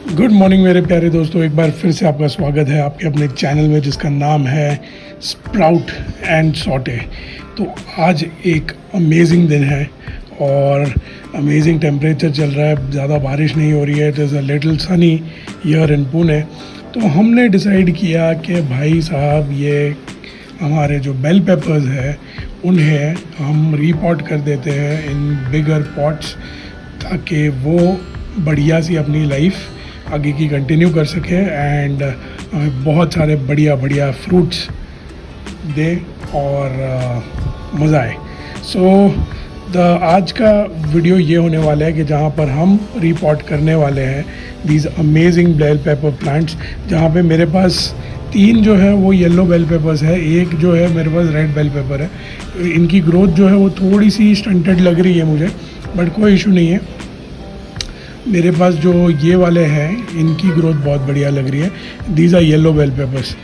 Good morning मेरे प्यारे दोस्तों, एक बार फिर से आपका स्वागत है आपके अपने चैनल में जिसका नाम है स्प्राउट एंड सॉटे। तो आज एक अमेजिंग दिन है और अमेजिंग टेम्परेचर चल रहा है, ज़्यादा बारिश नहीं हो रही है। It is a little Sunny here in Pune. तो हमने डिसाइड किया कि भाई साहब ये हमारे जो बेल पेपर्स है उन्हें हम रीपॉट कर देते हैं इन बिगर पॉट्स, ताकि वो बढ़िया सी अपनी लाइफ आगे की कंटिन्यू कर सके एंड बहुत सारे बढ़िया बढ़िया फ्रूट्स दे और मज़ा आए। सो आज का वीडियो ये होने वाला है कि जहाँ पर हम रिपॉट करने वाले हैं these amazing bell pepper plants, जहाँ पे मेरे पास 3 जो है वो येलो बेल पेपर्स है, एक जो है मेरे पास रेड बेल पेपर है। इनकी ग्रोथ जो है वो थोड़ी सी स्टंटेड लग रही है मुझे, बट कोई इशू नहीं है। मेरे पास जो ये वाले हैं इनकी ग्रोथ बहुत बढ़िया लग रही है। These are yellow bell peppers,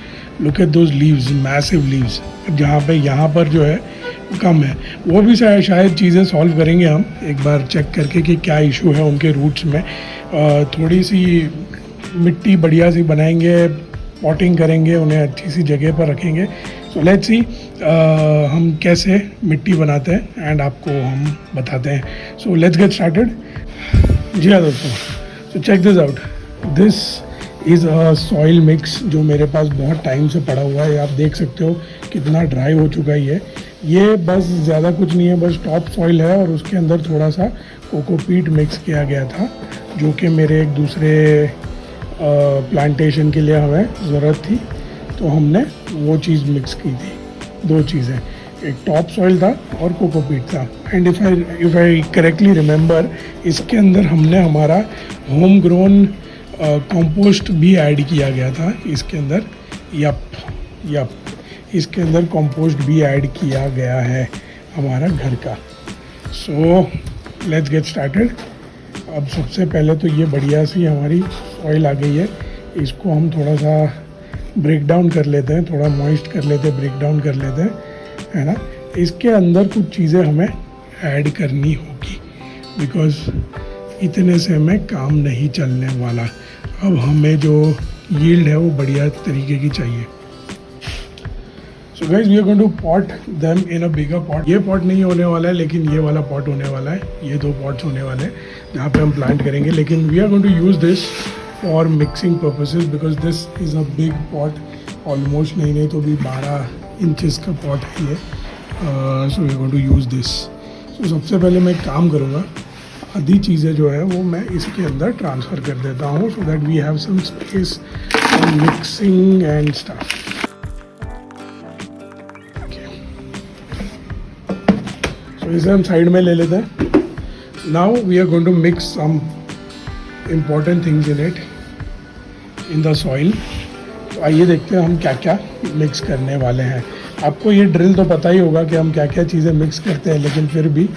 look at those leaves, massive leaves. जहाँ पे यहाँ पर जो है कम है, वो भी शायद चीज़ें सॉल्व करेंगे हम एक बार चेक करके कि क्या इशू है उनके रूट्स में। थोड़ी सी मिट्टी बढ़िया सी बनाएंगे, पॉटिंग करेंगे, उन्हें अच्छी सी जगह पर रखेंगे। सो लेट्स सी हम कैसे मिट्टी बनाते हैं एंड आपको हम बताते हैं। So let's get started. जी हाँ दोस्तों, तो check this out. This is a soil mix जो मेरे पास बहुत टाइम से पड़ा हुआ है। आप देख सकते हो कितना ड्राई हो चुका है ये बस ज़्यादा कुछ नहीं है, बस टॉप सॉइल है और उसके अंदर थोड़ा सा कोकोपीट मिक्स किया गया था, जो कि मेरे एक दूसरे प्लांटेशन के लिए हमें ज़रूरत थी, तो हमने वो चीज़ मिक्स की थी। 2 चीज़ें, एक टॉप सॉइल था और कोकोपीट था। And if I correctly remember, इसके अंदर हमने हमारा होम ग्रोन कंपोस्ट भी ऐड किया गया था इसके अंदर। यप इसके अंदर कंपोस्ट भी ऐड किया गया है हमारा घर का। सो लेट्स गेट स्टार्टेड। अब सबसे पहले तो ये बढ़िया सी हमारी सॉइल आ गई है, इसको हम थोड़ा सा ब्रेक डाउन कर लेते हैं, थोड़ा मॉइस्ट कर लेते हैं, ब्रेक डाउन कर लेते हैं, है ना। इसके अंदर कुछ चीज़ें हमें ऐड करनी होगी, बिकॉज़ इतने से हमें काम नहीं चलने वाला। अब हमें जो यील्ड है वो बढ़िया तरीके की चाहिए। So guys, we are going to pot them in a bigger pot. ये पॉट नहीं होने वाला है, लेकिन ये वाला पॉट होने वाला है। ये 2 पॉट्स होने वाले हैं जहाँ पे हम प्लांट करेंगे, लेकिन we are going to use this for mixing purposes, because this is a big pot. Almost नहीं तो भी 12 इंचेस का पॉट है ये। So we are going to use this. So सबसे पहले मैं एक काम करूँगा, आधी चीज़ें जो है वो मैं इसके अंदर ट्रांसफ़र कर देता हूँ, so that we have some space for mixing and stuff. So इसे हम साइड में ले लेते हैं। Now we are going to mix some important things in it, in the soil. तो आइए देखते हैं हम क्या क्या मिक्स करने वाले हैं। आपको ये ड्रिल तो पता ही होगा कि हम क्या क्या चीज़ें मिक्स करते हैं, लेकिन फिर भी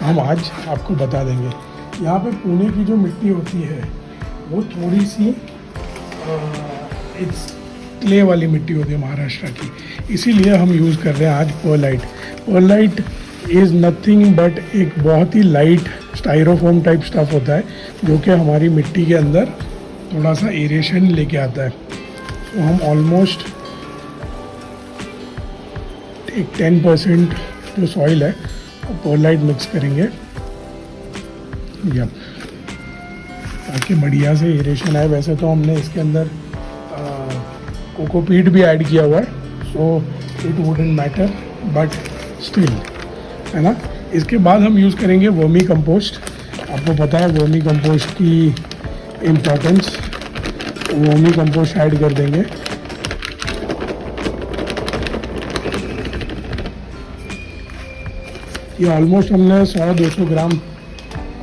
हम आज आपको बता देंगे। यहाँ पे पुणे की जो मिट्टी होती है वो थोड़ी सी इट्स क्ले वाली मिट्टी होती है महाराष्ट्र की, इसीलिए हम यूज़ कर रहे हैं आज perlite. Perlite is nothing but एक बहुत ही लाइट स्टाइरोफोम टाइप स्टफ होता है, जो कि हमारी मिट्टी के अंदर थोड़ा सा एरेशन लेके आता है। तो हम ऑलमोस्ट एक 10% जो सॉइल है वो पर्लाइट मिक्स करेंगे, यप, ताकि बढ़िया से एरेशन आए। वैसे तो हमने इसके अंदर कोकोपीट भी ऐड किया हुआ है, so it wouldn't matter, but still, है ना। इसके बाद हम यूज़ करेंगे वर्मी कंपोस्ट। आपको पता है वर्मी कंपोस्ट की इम्पोर्टेंस, वर्मी कंपोस्ट ऐड कर देंगे। ये ऑलमोस्ट हमने 100-200 ग्राम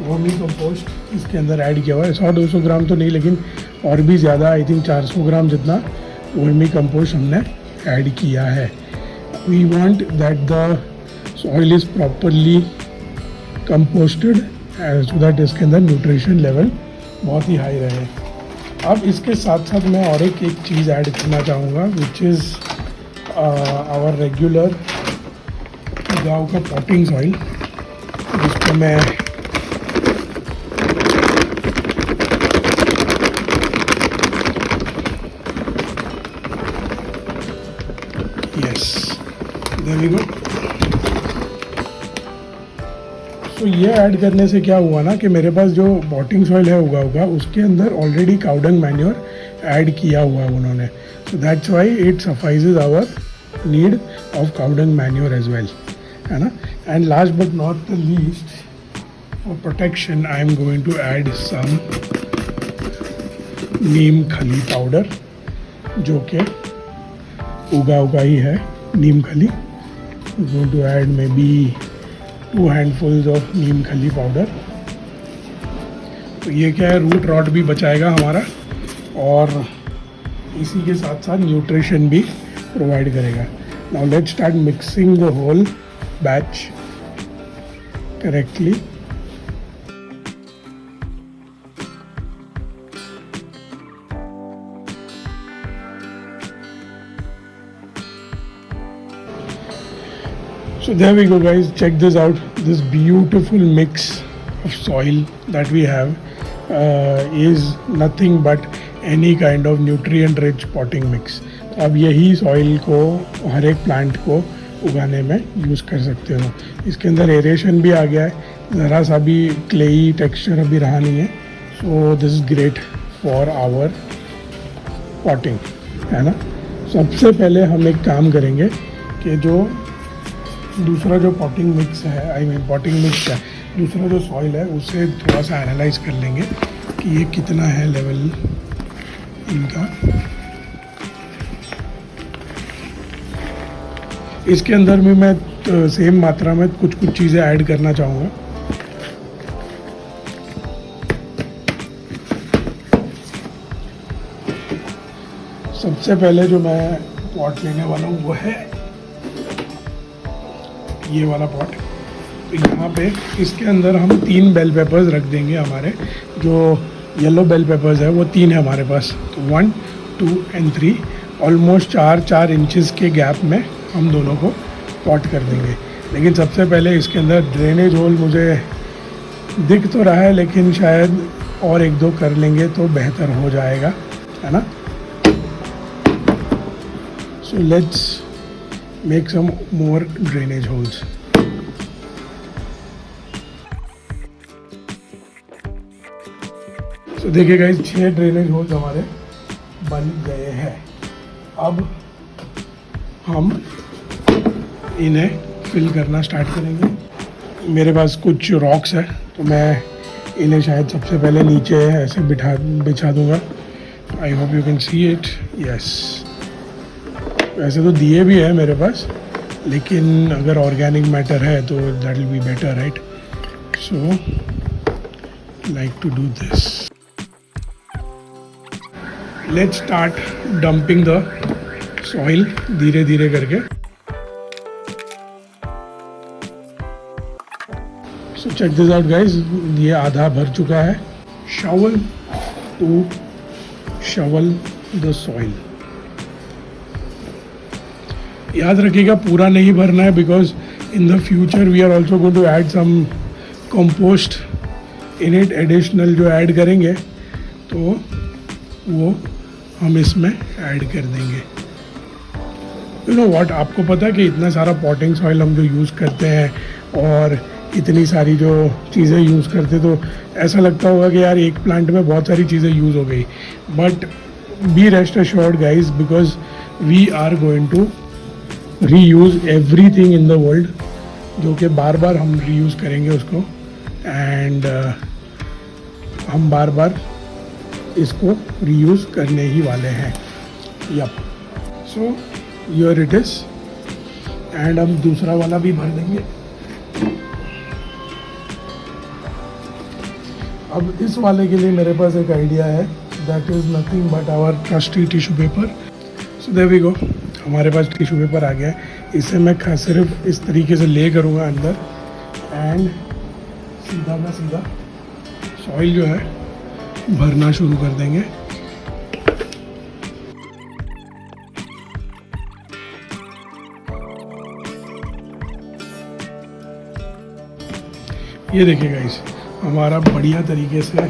वर्मी कंपोस्ट इसके अंदर ऐड किया हुआ है। 100-200 ग्राम तो नहीं, लेकिन और भी ज़्यादा, आई थिंक 400 ग्राम जितना वर्मी कंपोस्ट हमने ऐड किया है। We want that the soil is properly composted so that इसके अंदर न्यूट्रिशन लेवल बहुत ही हाई रहे। अब इसके साथ साथ मैं और एक चीज़ ऐड करना चाहूँगा, विच इज़ आवर रेगुलर गाँव का पॉटिंग सॉइल, जिसको मैं देयर वी गो। सो ये ऐड करने से क्या हुआ ना कि मेरे पास जो पॉटिंग सॉइल है उगा उसके अंदर ऑलरेडी काउडंग मैन्योर ऐड किया हुआ है उन्होंने, so that's why it satisfies our need of cow dung manure as well, है ना। And last but not the least, for protection I am going to add some neem khali powder, जो कि उगा ही है नीम खली। Going to add maybe 2 handfuls of neem khali powder. तो ये क्या है, रूट रॉट भी बचाएगा हमारा और इसी के साथ साथ न्यूट्रिशन भी प्रोवाइड करेगा। Now let's start mixing the whole batch correctly. So there we go guys, check this out, this beautiful mix of soil that we have is nothing but any kind of nutrient rich potting mix. तो अब यही soil को हर एक plant को उगाने में use कर सकते हो। इसके अंदर एरेशन भी आ गया है, ज़रा सा भी क्लेई टेक्सचर अभी रहा नहीं है। So this is great for our potting, है ना। सबसे पहले हम एक काम करेंगे कि जो दूसरा जो पॉटिंग मिक्स है, आई मीन पॉटिंग मिक्स है, दूसरा जो सॉइल है उसे थोड़ा सा एनालाइज कर लेंगे कि ये कितना है लेवल इनका। इसके अंदर भी मैं सेम मात्रा में कुछ चीज़ें ऐड करना चाहूँगा। सबसे पहले जो मैं पॉट लेने वाला हूँ वो है ये वाला पॉट। तो यहाँ पे इसके अंदर हम 3 बेल पेपर्स रख देंगे। हमारे जो येलो बेल पेपर्स है वो 3 है हमारे पास, तो 1, 2 एंड 3, ऑलमोस्ट 4 इंचेस के गैप में हम दोनों को पॉट कर देंगे। लेकिन सबसे पहले इसके अंदर ड्रेनेज होल मुझे दिख तो रहा है, लेकिन शायद और 1-2 कर लेंगे तो बेहतर हो जाएगा, है ना। So let's make some more drainage holes. So देखिए गाइस, 6 ड्रेनेज होल्स हमारे बन गए हैं। अब हम इन्हें फिल करना स्टार्ट करेंगे। मेरे पास कुछ रॉक्स है तो मैं इन्हें शायद सबसे पहले नीचे ऐसे बिछा दूंगा। I hope you can see it. Yes, वैसे तो दिए भी है मेरे पास, लेकिन अगर ऑर्गेनिक मैटर है तो that will be better, right. So like to do this. Let's start dumping the soil धीरे धीरे करके। So check this out guys, ये आधा भर चुका है। Shovel to shovel the soil. याद रखिएगा पूरा नहीं भरना है, because in the future we are also going to add some compost in it. Additional जो ऐड करेंगे तो वो हम इसमें ऐड कर देंगे। यू नो व्हाट, आपको पता है कि इतना सारा पॉटिंग सॉइल हम जो यूज़ करते हैं और इतनी सारी जो चीज़ें यूज़ करते, तो ऐसा लगता होगा कि यार एक प्लांट में बहुत सारी चीज़ें यूज़ हो गई। But be rest assured guys, because we are going to reuse everything in the world, जो कि बार बार हम रीयूज़ करेंगे उसको। एंड हम बार बार इसको रीयूज़ करने ही वाले हैं। Yup, so here it is. And हम दूसरा वाला भी भर देंगे। अब इस वाले के लिए मेरे पास एक आइडिया है, that is nothing but our trusty tissue paper. So there we go, हमारे पास टिश्यू पेपर आ गया है। इसे मैं सिर्फ इस तरीके से ले करूँगा अंदर, एंड सीधा का सीधा सॉइल जो है भरना शुरू कर देंगे। ये देखिए गाइस, हमारा बढ़िया तरीके से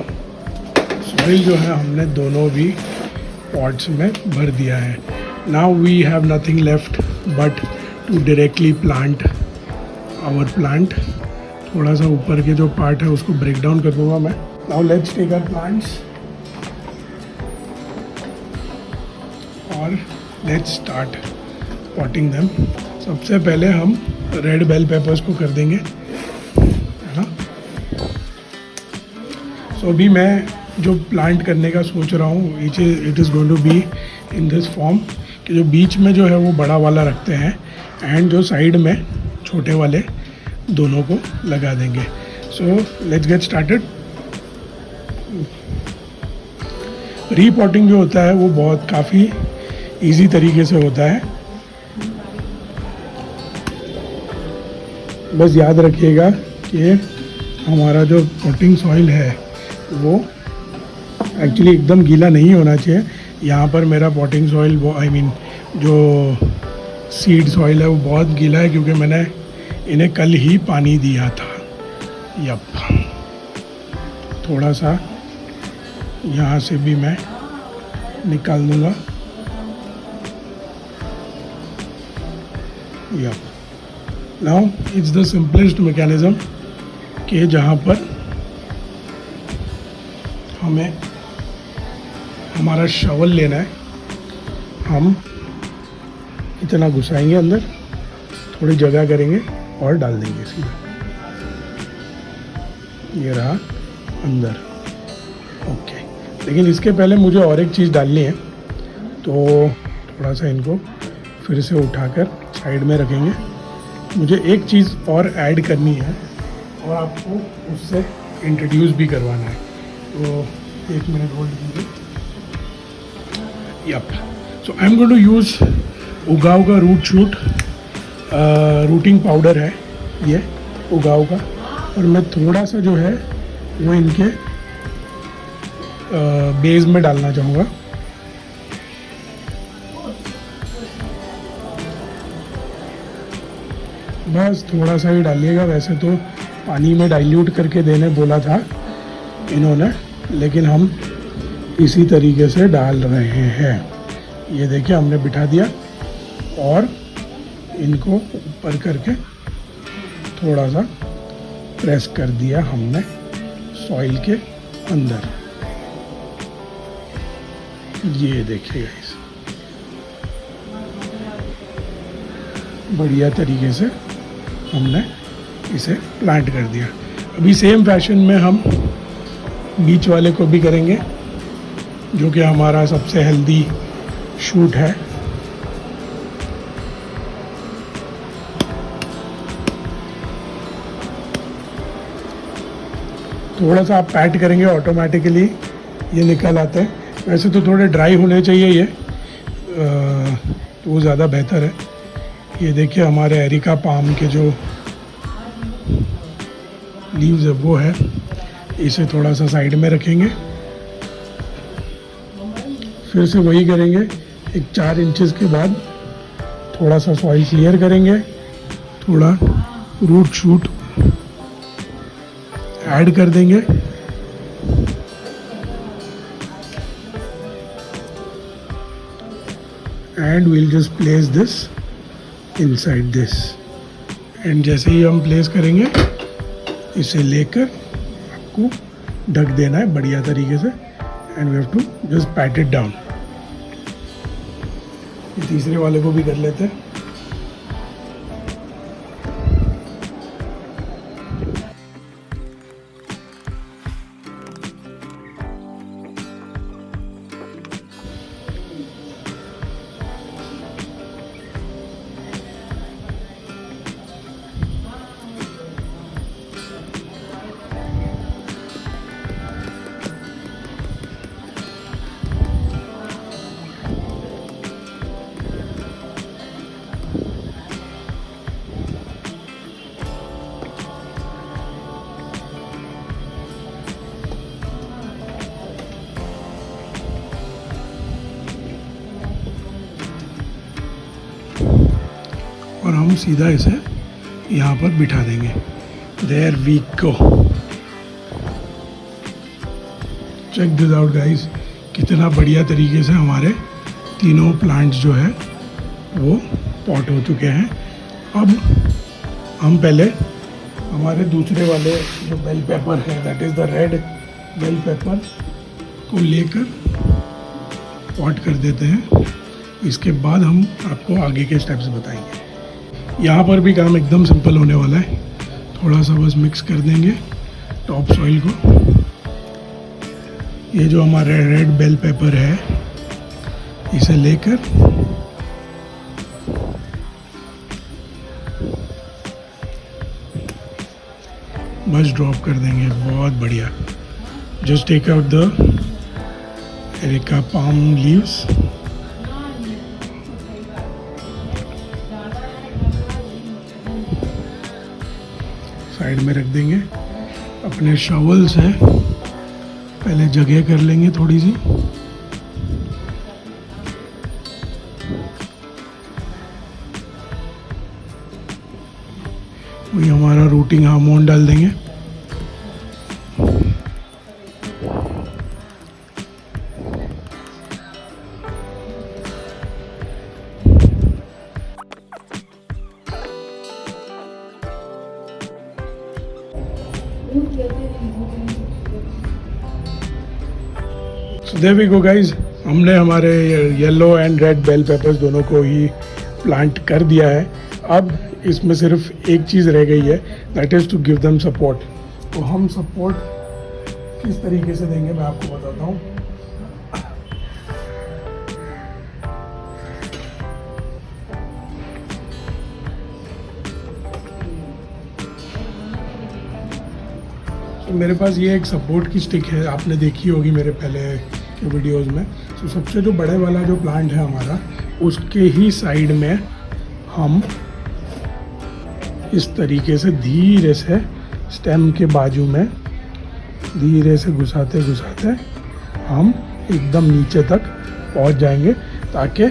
सॉइल जो है हमने दोनों भी पॉट्स में भर दिया है। Now we have nothing left but to directly plant our plant. थोड़ा सा ऊपर के जो पार्ट है उसको ब्रेक डाउन कर दूंगा मैं। Now let's take our plants और लेट्स स्टार्ट पॉटिंग देम। सबसे पहले हम रेड बेल पेपर्स को कर देंगे, है ना। सो अभी मैं जो प्लांट करने का सोच रहा हूँ it is going to be in this form कि जो बीच में जो है वो बड़ा वाला रखते हैं एंड जो साइड में छोटे वाले दोनों को लगा देंगे। So let's get started. Repotting जो होता है वो बहुत काफ़ी इजी तरीके से होता है। बस याद रखिएगा कि हमारा जो पॉटिंग सॉइल है वो एक्चुअली एकदम गीला नहीं होना चाहिए। यहाँ पर मेरा पॉटिंग सॉइल वो जो सीड सॉइल है वो बहुत गीला है क्योंकि मैंने इन्हें कल ही पानी दिया था। यप, थोड़ा सा यहाँ से भी मैं निकाल दूँगा। Yup, now it's the simplest mechanism कि जहाँ पर हमें हमारा शवल लेना है, हम इतना घुसाएंगे अंदर, थोड़ी जगह करेंगे और डाल देंगे सीधा। ये रहा अंदर। ओके, लेकिन इसके पहले मुझे और एक चीज़ डालनी है, तो थोड़ा सा इनको फिर से उठाकर साइड में रखेंगे। मुझे एक चीज़ और ऐड करनी है और आपको उससे इंट्रोड्यूस भी करवाना है, तो 1 मिनट होल्ड कीजिए। Yup, so I am going to use उगाव का रूटिंग पाउडर है ये उगाव का, और मैं थोड़ा सा जो है वो इनके बेस में डालना चाहूँगा। बस थोड़ा सा ही डालिएगा, वैसे तो पानी में डाइल्यूट करके देने बोला था इन्होंने, लेकिन हम इसी तरीके से डाल रहे हैं। ये देखिए हमने बिठा दिया और इनको ऊपर करके थोड़ा सा प्रेस कर दिया हमने सॉइल के अंदर। ये देखिए गाइस, बढ़िया तरीके से हमने इसे प्लांट कर दिया। अभी सेम फैशन में हम बीच वाले को भी करेंगे, जो कि हमारा सबसे हेल्दी शूट है। थोड़ा सा आप पैट करेंगे ऑटोमेटिकली ये निकल आते हैं। वैसे तो थोड़े ड्राई होने चाहिए ये, तो वो ज़्यादा बेहतर है। ये देखिए हमारे एरिका पाम के जो लीव्स है वो है, इसे थोड़ा सा साइड में रखेंगे। फिर से वही करेंगे, एक 4 इंचेस के बाद थोड़ा सा सॉइल क्लियर करेंगे, थोड़ा रूट शूट ऐड कर देंगे। And we'll just place this inside this. And जैसे ही हम प्लेस करेंगे इसे लेकर आपको ढक देना है बढ़िया तरीके से। And we have to just pat it down. ये तीसरे वाले को भी कर लेते हैं। और हम सीधा इसे यहाँ पर बिठा देंगे। There we go. Check this out guys, कितना बढ़िया तरीके से हमारे तीनों प्लांट्स जो है वो पॉट हो चुके हैं। अब हम पहले हमारे दूसरे वाले जो बेल पेपर है, that is the red bell pepper, को लेकर पॉट कर देते हैं। इसके बाद हम आपको आगे के स्टेप्स बताएंगे। यहाँ पर भी काम एकदम सिंपल होने वाला है। थोड़ा सा बस मिक्स कर देंगे टॉप सॉइल को। ये जो हमारा रेड बेल पेपर है, इसे लेकर बस ड्रॉप कर देंगे। बहुत बढ़िया। Just take out the areca palm leaves. Side में रख देंगे। अपने शॉवल से पहले जगह कर लेंगे थोड़ी सी। वही हमारा रूटिंग हार्मोन डाल देंगे। So there we go guys, हमने हमारे yellow and red bell peppers दोनों को ही प्लांट कर दिया है। अब इसमें सिर्फ एक चीज़ रह गई है, that is to give them support. तो हम सपोर्ट किस तरीके से देंगे मैं आपको बताता हूँ। तो मेरे पास ये एक सपोर्ट की स्टिक है, आपने देखी होगी मेरे पहले के वीडियोस में। तो सबसे जो बड़े वाला जो प्लांट है हमारा, उसके ही साइड में हम इस तरीके से धीरे से स्टेम के बाजू में धीरे से घुसाते घुसाते हम एकदम नीचे तक पहुंच जाएंगे, ताकि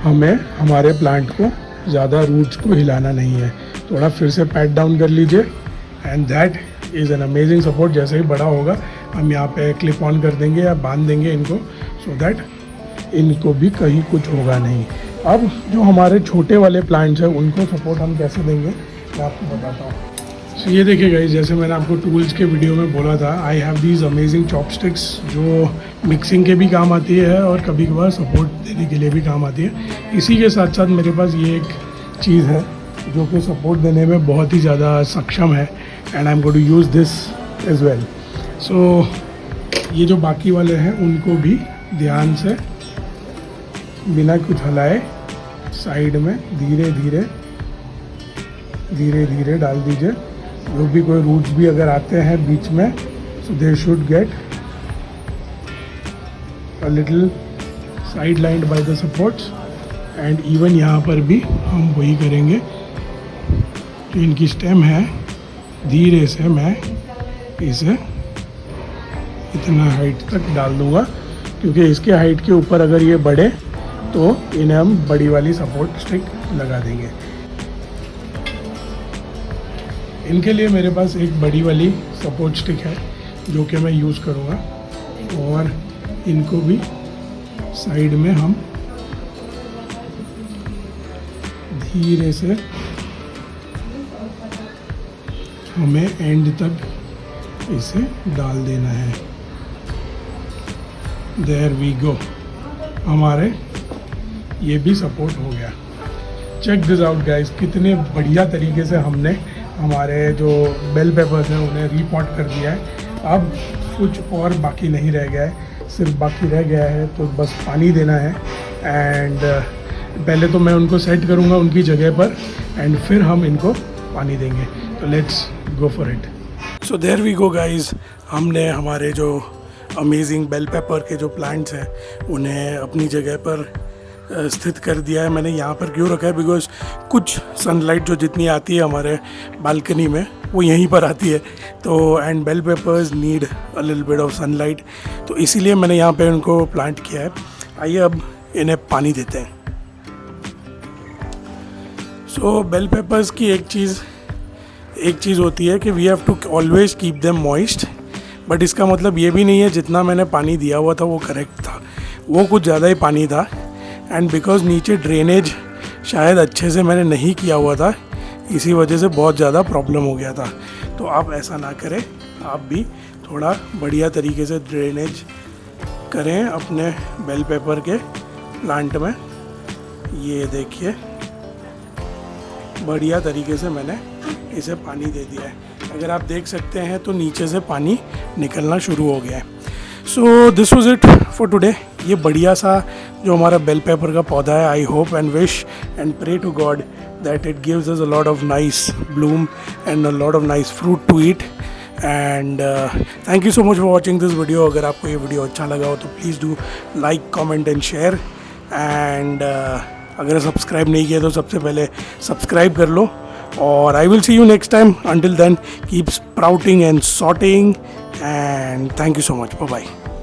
हमें हमारे प्लांट को ज़्यादा रूट्स को हिलाना नहीं है। थोड़ा फिर से पैट डाउन कर लीजिए and that is an amazing support. जैसे ही बड़ा होगा हम यहाँ पे क्लिप ऑन कर देंगे या बांध देंगे इनको, सो दैट इनको भी कहीं कुछ होगा नहीं। अब जो हमारे छोटे वाले प्लांट्स हैं उनको सपोर्ट हम कैसे देंगे मैं आपको बताता हूँ। सो ये देखिए गाइस, जैसे मैंने आपको टूल्स के वीडियो में बोला था, I have these amazing chopsticks जो मिक्सिंग के भी काम आती है और कभी कभार सपोर्ट देने के लिए भी काम आती है। इसी के साथ साथ मेरे पास ये एक चीज़ है जो कि सपोर्ट देने में बहुत ही ज़्यादा सक्षम है, and I am going to use this as well. So ये जो बाकी वाले हैं उनको भी ध्यान से बिना कुछ हलाए साइड में धीरे धीरे धीरे धीरे डाल दीजिए। जो भी कोई रूट्स भी अगर आते हैं बीच में, so they should get a little side lined by the supports. And even यहाँ पर भी हम वही करेंगे। जो इनकी स्टेम है, धीरे से मैं इसे इतना हाइट तक डाल दूँगा, क्योंकि इसके हाइट के ऊपर अगर ये बढ़े तो इन्हें हम बड़ी वाली सपोर्ट स्टिक लगा देंगे। इनके लिए मेरे पास एक बड़ी वाली सपोर्ट स्टिक है जो कि मैं यूज़ करूँगा, और इनको भी साइड में हम धीरे से हमें एंड तक इसे डाल देना है। देयर वी गो, हमारे ये भी सपोर्ट हो गया। चेक दिस आउट गाइस, कितने बढ़िया तरीके से हमने हमारे जो बेल पेपर्स हैं उन्हें रीपॉट कर दिया है। अब कुछ और बाकी नहीं रह गया है, सिर्फ बाकी रह गया है तो बस पानी देना है। एंड पहले तो मैं उनको सेट करूँगा उनकी जगह पर, एंड फिर हम इनको पानी देंगे। तो let's go for it. So there we go guys, हमने हमारे जो अमेजिंग बेल पेपर के जो प्लांट्स हैं उन्हें अपनी जगह पर स्थित कर दिया है। मैंने यहाँ पर क्यों रखा है, बिकॉज कुछ सनलाइट जो जितनी आती है हमारे बालकनी में वो यहीं पर आती है, तो and bell peppers need a little bit of sunlight, तो इसीलिए मैंने यहाँ पे उनको प्लांट किया है। आइए अब इन्हें पानी देते हैं। सो बेल पेपर्स की एक चीज़ होती है कि we have to always keep them moist, but इसका मतलब ये भी नहीं है जितना मैंने पानी दिया हुआ था वो करेक्ट था, वो कुछ ज़्यादा ही पानी था। एंड बिकॉज नीचे ड्रेनेज शायद अच्छे से मैंने नहीं किया हुआ था, इसी वजह से बहुत ज़्यादा प्रॉब्लम हो गया था। तो आप ऐसा ना करें, आप भी थोड़ा बढ़िया तरीके से ड्रेनेज करें अपने बेल पेपर के प्लांट में। ये देखिए बढ़िया तरीके से मैंने इसे पानी दे दिया है। अगर आप देख सकते हैं तो नीचे से पानी निकलना शुरू हो गया है। So this was it for today. ये बढ़िया सा जो हमारा बेल पेपर का पौधा है, I hope and wish and pray to God that it gives us a lot of nice bloom and a lot of nice fruit to eat. And thank you so much for watching this video. अगर आपको ये video अच्छा लगा हो तो please do like, comment and share. And अगर subscribe नहीं किया तो सबसे पहले सब्सक्राइब कर लो। और I will see you next time. Until then, keep sprouting and sorting, and thank you so much. Bye bye.